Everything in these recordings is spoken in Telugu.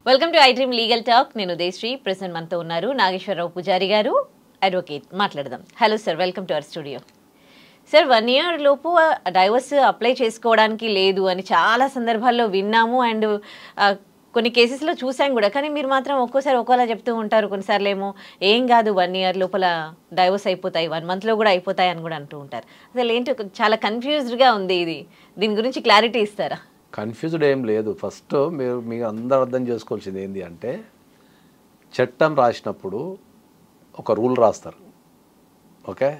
Welcome to I dream legal talk. నేను ఉదయశ్రీ. ప్రెసెంట్ మనతో ఉన్నారు నాగేశ్వరరావు పూజారి గారు, అడ్వకేట్. మాట్లాడదాం. Hello sir, welcome to our studio. Sir, 1 year లోపు డైవర్స్ అప్లై చేసుకోవడానికి లేదు అని చాలా సందర్భాల్లో విన్నాము అండ్ కొన్ని కేసెస్లో చూసాం కూడా. కానీ మీరు మాత్రం ఒక్కోసారి ఒక్కోలా చెప్తూ ఉంటారు. కొన్నిసార్లు ఏమో ఏం కాదు 1 year లోపల డైవర్స్ అయిపోతాయి, 1 monthలో కూడా అయిపోతాయి అని కూడా అంటూ ఉంటారు. అసలు ఏంటో చాలా కన్ఫ్యూజ్డ్గా ఉంది ఇది. దీని గురించి క్లారిటీ ఇస్తారా? కన్ఫ్యూజ్డ్ ఏం లేదు. ఫస్ట్ మీరు అందరూ అర్థం చేసుకోవాల్సింది ఏంటి అంటే, చట్టం రాసినప్పుడు ఒక రూల్ రాస్తారు, ఓకే,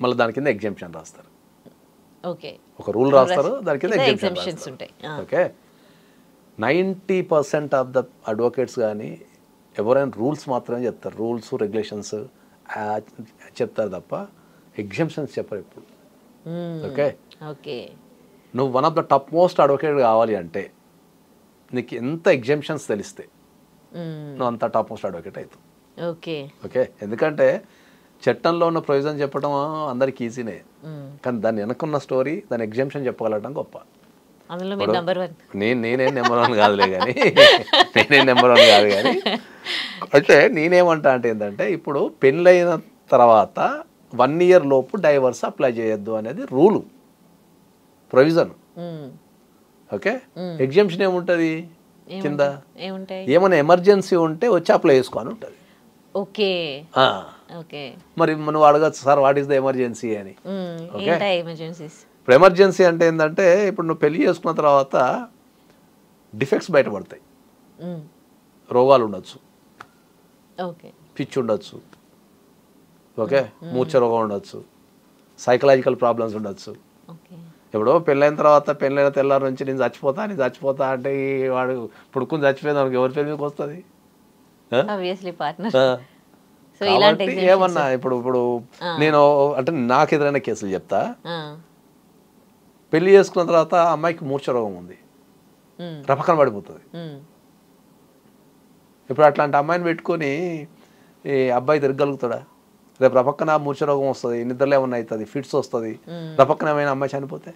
మళ్ళీ దాని కింద ఎగ్జామ్షన్ రాస్తారు. ఓకే, ఒక రూల్ రాస్తారు, దాని కింద ఎగ్జామ్షన్స్ ఉంటాయి. ఓకే, 90% ఆఫ్ ద అడ్వకేట్స్ కానీ ఎవరైనా రూల్స్ మాత్రమే చెప్తారు, రూల్స్ రెగ్యులేషన్స్ చెప్తారు తప్ప ఎగ్జామ్షన్స్ చెప్పరు ఎప్పుడు. ఓకే ఓకే, నువ్వు one of the top most advocate కావాలి అంటే నీకు ఎంత ఎగ్జామ్షన్స్ తెలిస్తే నువ్వు అంత టాప్ మోస్ట్ అడ్వకేట్ అవుతావు. ఓకే ఓకే, ఎందుకంటే చట్టంలో ఉన్న ప్రొవిజన్ చెప్పడం అందరికి ఈజీనే, కానీ దాన్ని వెనకున్న స్టోరీ, దాని ఎగ్జామ్షన్ చెప్పగలగడం గొప్ప. నేనేం నెంబర్ 1 కాదులే కానీ నేనేం నెంబర్ 1 కాదు కానీ అయితే నేనేమంటా అంటే ఏంటంటే, ఇప్పుడు పెళ్ళైన తర్వాత 1 year లోపు డైవర్స్ అప్లై చేయొద్దు అనేది రూలు, ప్రొవిజన్. ఓకే, ఎగ్జామ్షన్ ఏముంటుంది కింద, ఏమైనా ఎమర్జెన్సీ ఉంటే వచ్చి అప్లై చేసుకోని ఉంటుంది. ఓకే ఓకే, మరి నువ్వు అడగచ్చు, sir what is the emergency అని. ఓకే, ఇప్పుడు ఎమర్జెన్సీ అంటే ఏంటంటే, ఇప్పుడు నువ్వు పెళ్లి చేసుకున్న తర్వాత డిఫెక్ట్స్ బయటపడతాయి, రోగాలు ఉండొచ్చు, పిచ్చి ఉండొచ్చు, ఓకే, మూర్ఛ రోగం ఉండొచ్చు, సైకలాజికల్ ప్రాబ్లమ్స్ ఉండొచ్చు. ఇప్పుడు పెళ్ళైన తర్వాత పెళ్ళైన తెల్లారి నుంచి నేను చచ్చిపోతా అంటే వాడు పుడుకుని చచ్చిపోయింది మనకి ఎవరి పేరు మీదకి వస్తుంది? ఏమన్నా ఇప్పుడు నేను అంటే నాకు ఎదురైన కేసులు చెప్తా. పెళ్లి చేసుకున్న తర్వాత అమ్మాయికి మూర్ఛ రోగం ఉంది, రపకన పడిపోతుంది. ఇప్పుడు అట్లాంటి అమ్మాయిని పెట్టుకొని ఈ అబ్బాయి తిరగలుగుతాడా? రేపు రపక్కన మూర్ఛ రోగం వస్తుంది, నిద్రలో ఏమన్నా అవుతుంది, ఫిట్స్ వస్తుంది, రపక్కన ఏమైనా అమ్మాయి చనిపోతే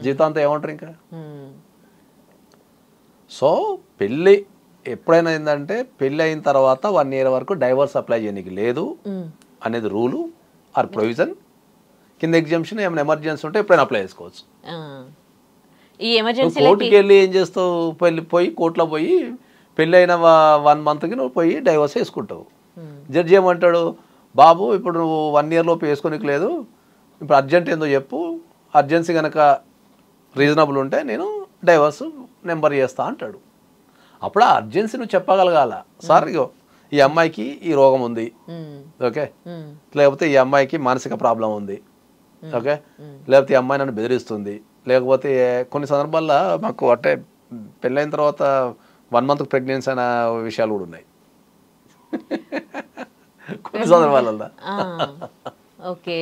జీవితాంతం ఏమంటారు ఇంకా? సో పెళ్ళి ఎప్పుడైనా ఏంటంటే, పెళ్ళి అయిన తర్వాత 1 year వరకు డైవర్స్ అప్లై చేయడానికి లేదు అనేది రూలు ఆర్ ప్రొవిజన్. కింద ఎగ్జామ్షన్ ఏమైనా ఎమర్జెన్సీ ఉంటే ఎప్పుడైనా అప్లై చేసుకోవచ్చు. కోర్టుకి వెళ్ళి ఏం చేస్తావు, పోయి కోర్టులో పోయి పెళ్ళి అయిన 1 monthకి నువ్వు పోయి డైవర్స్ వేసుకుంటావు. జడ్జి ఏమంటాడు, బాబు ఇప్పుడు నువ్వు 1 year లోపు వేసుకోనికి లేదు, ఇప్పుడు అర్జెంట్ ఏందో చెప్పు, అర్జెన్సీ కనుక రీజనబుల్ ఉంటే నేను డైవర్స్ నెంబర్ చేస్తా అంటాడు. అప్పుడు ఆ అర్జెన్సీ నువ్వు చెప్పగలగాల, సార్ ఇగో ఈ అమ్మాయికి ఈ రోగం ఉంది, ఓకే, లేకపోతే ఈ అమ్మాయికి మానసిక ప్రాబ్లం ఉంది, ఓకే, లేకపోతే ఈ అమ్మాయి నన్ను బెదిరిస్తుంది, లేకపోతే కొన్ని సందర్భాల్లో మాకు అంటే పెళ్ళైన తర్వాత 1 month ప్రెగ్నెన్సీ అనే విషయాలు కూడా ఉన్నాయి కొన్ని సందర్భాలలో. ఓకే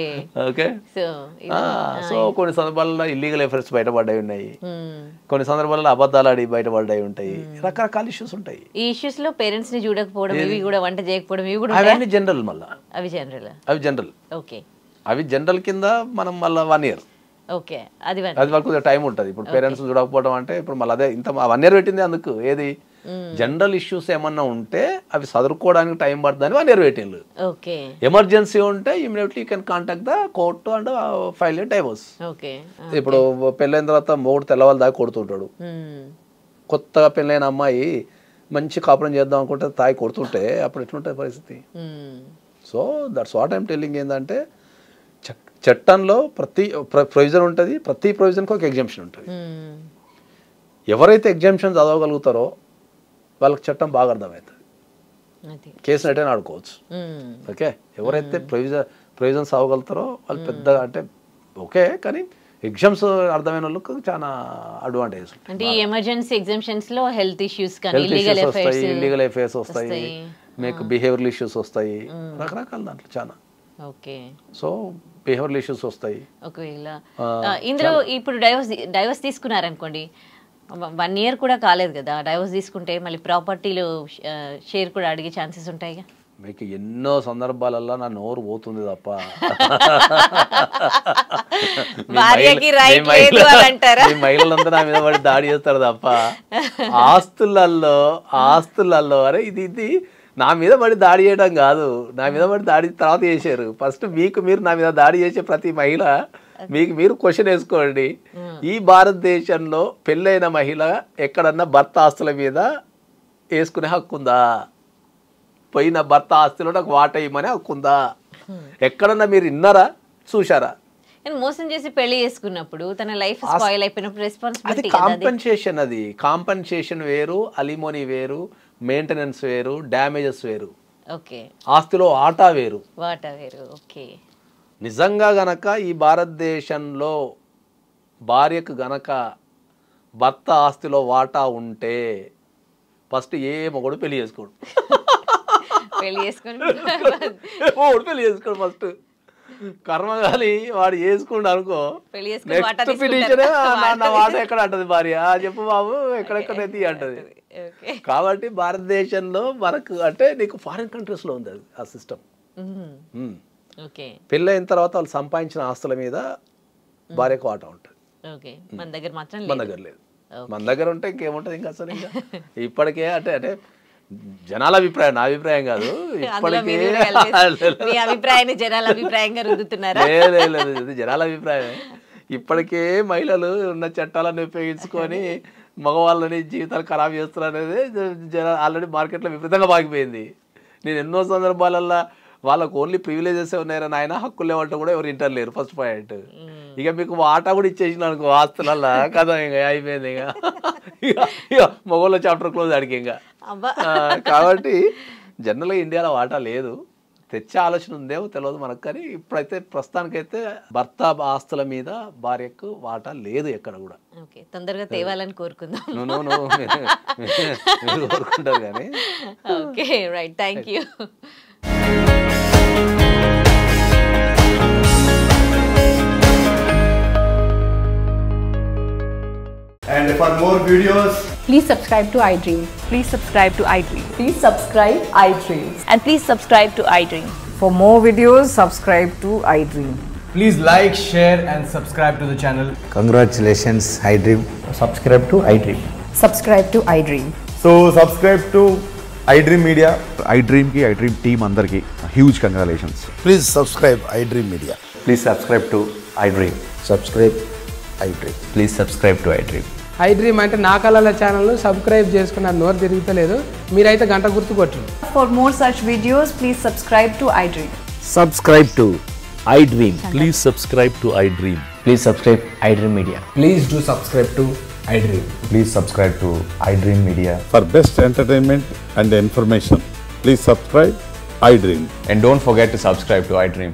ఓకే, సో కొన్ని సందర్భాలలో ఇల్లీగల్ అఫైర్స్ బయటపడ్డాయి ఉన్నాయి, కొన్ని సందర్భాలలో అబద్ధాలు ఆడి బయటపడ్డాయి ఉంటాయి, రకరకాల ఇష్యూస్ ఉంటాయి. ఈ ఇష్యూస్ లో పేరెంట్స్ ని చూడకపోవడం, ఇవి కూడా వంట చేయకపోవడం, ఇవి కూడా అవన్నీ జనరల్. మళ్ళీ అవి జనరల్. ఓకే, అవి జనరల్ కింద మనం మళ్ళీ 1 year, ఓకే, అది వరకు టైం ఉంటుంది. ఇప్పుడు పేరెంట్స్ చూడకపోవడం అంటే ఇప్పుడు మళ్ళీ అదే ఇంత 1 year పెట్టింది అందుకు. ఏది జనరల్ ఇష్యూస్ ఏమన్నా ఉంటే అవి చదువుకోవడానికి టైం పడుతుందని 1 year పెట్టిండ్రు. ఎమర్జెన్సీ ఉంటే immediately you can contact the court and file a divorce. ఇప్పుడు పెళ్ళైన తర్వాత మొగుడు తెల్లవాళ్ళ దాకా కొడుతుంటాడు, కొత్తగా పెళ్ళైన అమ్మాయి మంచి కాపురం చేద్దాం అనుకుంటే తాయి కొడుతుంటే అప్పుడు ఎట్లుంటుంది పరిస్థితి? So that's what I'm telling. ఏంటంటే చట్టంలో ప్రతి ప్రొవిజన్ ఉంటుంది, ప్రతి ప్రొవిజన్కి ఒక ఎగ్జామ్షన్ ఉంటుంది. ఎవరైతే ఎగ్జామ్షన్ చదవగలుగుతారో వాళ్ళకి చట్టం బాగా అర్థమవుతుంది, కేసును ఎటైనా ఆడుకోవచ్చు. ఓకే, ఎవరైతే ప్రొవిజన్స్ చదవగలుగుతారో వాళ్ళు పెద్దగా అంటే ఓకే, కానీ ఎగ్జామ్స్ అర్థమైన వాళ్ళకి చాలా అడ్వాంటేజ్. అంటే ఈ ఎమర్జెన్సీ ఎగ్జామ్షన్స్ లో హెల్త్ ఇష్యూస్ వస్తాయి, ఇల్లీగల్ అఫైర్స్ వస్తాయి, మీకు బిహేవియరల్ ఇష్యూస్ వస్తాయి, రకరకాల దాంట్లో చాలా. ఓకే, సో బిహేవియరల్ ఇష్యూస్ వస్తాయి. ఒకవేళ ఇందులో ఇప్పుడు డైవర్స్ తీసుకున్నారనుకోండి, 1 year కూడా కాలేదు కదా, డైవర్స్ తీసుకుంటే మళ్ళీ ప్రాపర్టీలో షేర్ కూడా అడిగే ఛాన్సెస్ ఉంటాయి. మీకు ఎన్నో సందర్భాలలో నా నోరు పోతుంది తప్ప మీ మహిళలంతా నా మీద పడి దాడి చేస్తారు తప్ప ఆస్తులలో అరే ఇది నా మీద పడి దాడి చేయడం కాదు, నా మీద పడి దాడి తర్వాత చేశారు. ఫస్ట్ మీరు నా మీద దాడి చేసే ప్రతి మహిళ మీరు క్వశ్చన్ వేసుకోండి, ఈ భారతదేశంలో పెళ్ళైన మహిళ ఎక్కడన్నా భర్త ఆస్తుల మీద వేసుకునే హక్కు ఉందా? పోయిన భర్త ఆస్తిలో నాకు వాట ఇవ్వమని హక్కుందా? ఎక్కడన్నా మీరు విన్నారా, చూశారా? మోసం చేసి పెళ్లి చేసుకున్నప్పుడు తన లైఫ్ స్పాయిల్ అయిపోయినప్పుడు రెస్పాన్సిబిలిటీ కాంపెన్సేషన్. అది కాంపెన్సేషన్ వేరు, అలిమోనీ వేరు, మెయింటెనెన్స్ వేరు, డ్యామేజెస్ వేరు. ఓకే, ఆస్తిలో వాటా వేరు. ఓకే. నిజంగా గనక ఈ భారతదేశంలో భార్యకు గనక భర్త ఆస్తిలో వాటా ఉంటే ఫస్ట్ ఏ మొగుడు పెళ్లి చేసుకోడు. పెళ్లి చేసుకోడు ఫస్ట్. కర్మగాలి వాడు చేసుకుండు అనుకో, నెక్స్ట్ పిటిషనే నా వాట ఎక్కడ అంటది భార్య, చెప్పు బాబు ఎక్కడెక్కడ తీ అంటది. కాబట్టి భారతదేశంలో మనకు అంటే నీకు ఫారిన్ కంట్రీస్ లో ఉంది అది ఆ సిస్టమ్. పెళ్ళైన తర్వాత వాళ్ళు సంపాదించిన ఆస్తుల మీద భార్యకు వాటా ఉంటుంది. మన దగ్గర లేదు. మన దగ్గర ఉంటే ఇంకేముంటది ఇంకా అసలు. ఇంకా ఇప్పటికే అంటే జనాల అభిప్రాయం, నా అభిప్రాయం కాదు. ఇప్పటికే లేదు, జనాల అభిప్రాయమే. ఇప్పటికే మహిళలు ఉన్న చట్టాలను ఉపయోగించుకొని మగవాళ్ళని జీవితాలు ఖరాబ్ చేస్తున్నారు అనేది ఆల్రెడీ మార్కెట్లో విపరీతంగా బాగిపోయింది. నేను ఎన్నో సందర్భాలల్లో వాళ్ళకు ఓన్లీ ప్రివిలేజెస్ ఉన్నాయని ఆయన హక్కులు లేవంటే కూడా ఎవరు ఇంటర్ లేరు. First point. ఇక మీకు వాటా కూడా ఇచ్చేసిన అనుకో ఆస్తులల్లా కదా, ఇంకా అయిపోయింది. ఇక మగవాళ్ళ చాప్టర్ క్లోజ్ అడిగి ఇంకా. కాబట్టి జనరల్గా ఇండియాలో వాటా లేదు, తెచ్చే ఆలోచన ఉందేమో తెలియదు మనకు. కానీ ఇప్పుడైతే ప్రస్తుతానికైతే భర్త ఆస్తుల మీద భార్యకు వాటా లేదు ఎక్కడ కూడా. తొందరగా తేవాలని కోరుకుందాం. మీరు కోరుకుంటారు కానీ. Okay, right, thank you. And for more videos, please subscribe to iDream. Please subscribe to iDream. Please subscribe iDream. And please subscribe to iDream. For more videos, subscribe to iDream. please like, share and subscribe to the channel. Congratulations, iDream. Subscribe to iDream. Subscribe to iDream. So subscribe to iDream Media. iDream ki iDream team andarki huge congratulations. Please subscribe iDream Media. Please subscribe to iDream. Subscribe iDream. Please subscribe to iDream. iDream అంటే నా కళల ఛానల్ సబ్స్క్రైబ్ చేసుకున్న నోరు తిరుగుతలేదు, మీరైతే గంట గుర్తు కొట్టండి. For more such videos, please subscribe to iDream. Subscribe to iDream. Please subscribe to iDream. Please subscribe iDream Media. Please do subscribe to iDream. Please subscribe to iDream Media. For best entertainment and information, please subscribe iDream. And don't forget to subscribe to iDream.